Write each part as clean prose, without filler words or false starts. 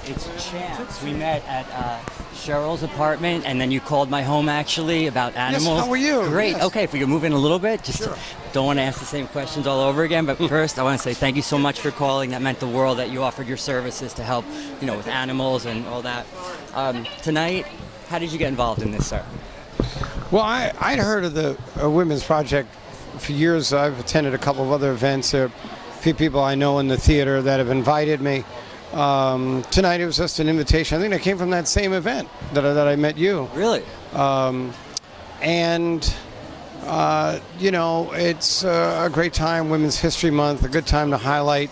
It's Chance. We met at Cheryl's apartment, and then you called my home actually about animals. Yes, how are you? Great. Yes. Okay, if we can move in a little bit, just Sure. don't want to ask the same questions all over again. But first, I want to say thank you so much for calling. That meant the world that you offered your services to help, with animals and all that. Tonight, how did you get involved in this, sir? Well, I'd heard of the Women's Project for years. I've attended a couple of other events. There are a few people I know in the theater that have invited me. Tonight it was just an invitation. I think I came from that same event that I met you. Really? It's a great time, Women's History Month, a good time to highlight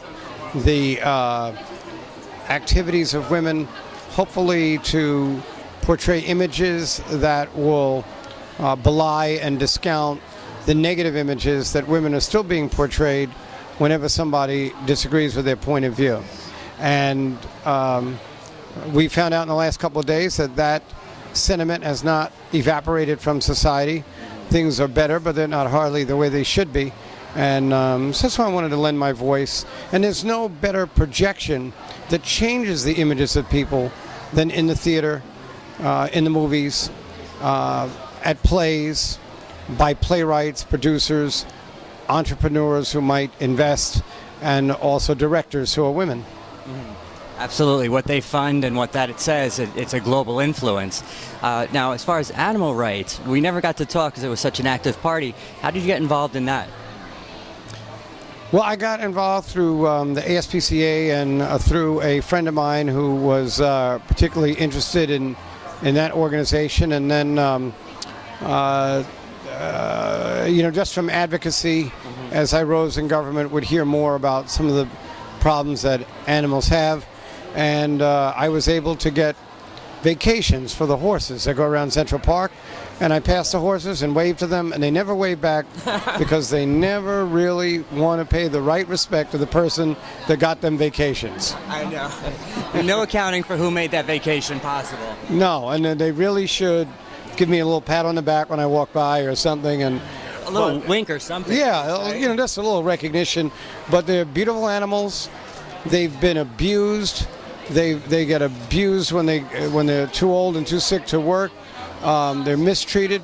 the activities of women, hopefully to portray images that will belie and discount the negative images that women are still being portrayed whenever somebody disagrees with their point of view. And we found out in the last couple of days that sentiment has not evaporated from society. Things are better, but they're not hardly the way they should be. And so that's why I wanted to lend my voice. And there's no better projection that changes the images of people than in the theater, in the movies, at plays, by playwrights, producers, entrepreneurs who might invest, and also directors who are women. Absolutely. What they fund and what that it says, it's a global influence. Now, as far as animal rights, we never got to talk because it was such an active party. How did you get involved in that? Well, I got involved through the ASPCA and through a friend of mine who was particularly interested in that organization. And then, just from advocacy, as I rose in government, would hear more about some of the problems that animals have. And I was able to get vacations for the horses. I go around Central Park, and I pass the horses and wave to them, and they never wave back because they never really want to pay the right respect to the person that got them vacations. I know. No accounting for who made that vacation possible. No, and they really should give me a little pat on the back when I walk by or something, and a little wink or something. Yeah, just a little recognition. But they're beautiful animals. They've been abused. They get abused when they're too old and too sick to work. They're mistreated,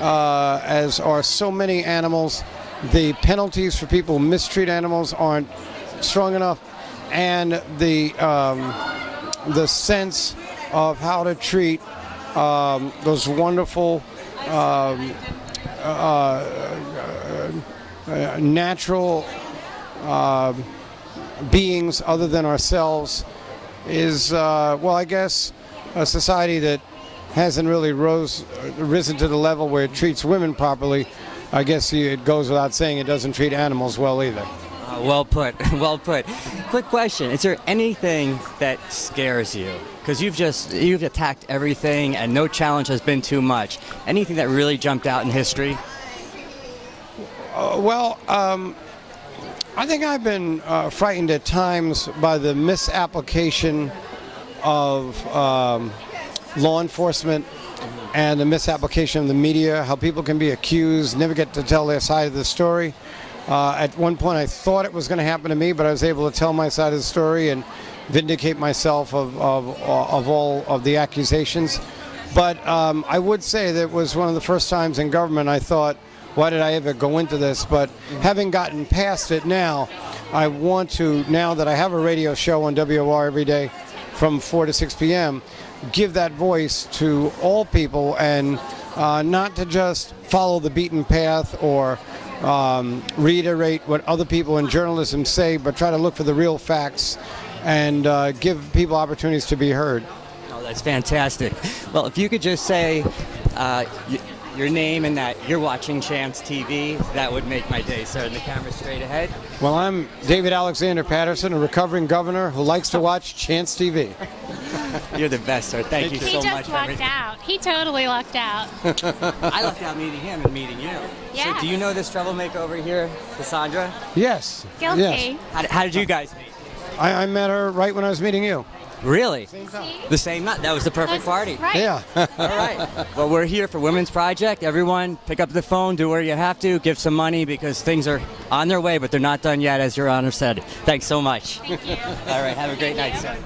as are so many animals. The penalties for people who mistreat animals aren't strong enough, and the sense of how to treat those wonderful natural beings other than ourselves is, I guess, a society that hasn't really risen to the level where it treats women properly. I guess it goes without saying it doesn't treat animals well either. Well put, well put. Quick question, is there anything that scares you? Because you've attacked everything and no challenge has been too much. Anything that really jumped out in history? I think I've been frightened at times by the misapplication of law enforcement and the misapplication of the media, how people can be accused, never get to tell their side of the story. At one point I thought it was going to happen to me, but I was able to tell my side of the story and vindicate myself of all of the accusations. But I would say that it was one of the first times in government I thought, why did I ever go into this? But having gotten past it now, I want to, now that I have a radio show on WOR every day from 4 to 6 p.m., give that voice to all people and not to just follow the beaten path or reiterate what other people in journalism say, but try to look for the real facts and give people opportunities to be heard. Oh, that's fantastic. Well, if you could just say your name and that you're watching Chance TV, that would make my day, sir. And the camera's straight ahead. Well, I'm David Alexander Patterson, a recovering governor who likes to watch Chance TV. You're the best, sir. Thank you so much. He just lucked out. He totally lucked out. I lucked out meeting him and meeting you. Yes. So do you know this troublemaker over here, Cassandra? Yes. Guilty. Yes. How did you guys meet? I met her right when I was meeting you. Really? Same time. The same night? That was the perfect party. Right. Yeah. All right. Well, we're here for Women's Project. Everyone, pick up the phone, do where you have to, give some money because things are on their way, but they're not done yet, as Your Honor said. Thanks so much. Thank you. All right. Have a great night, sir.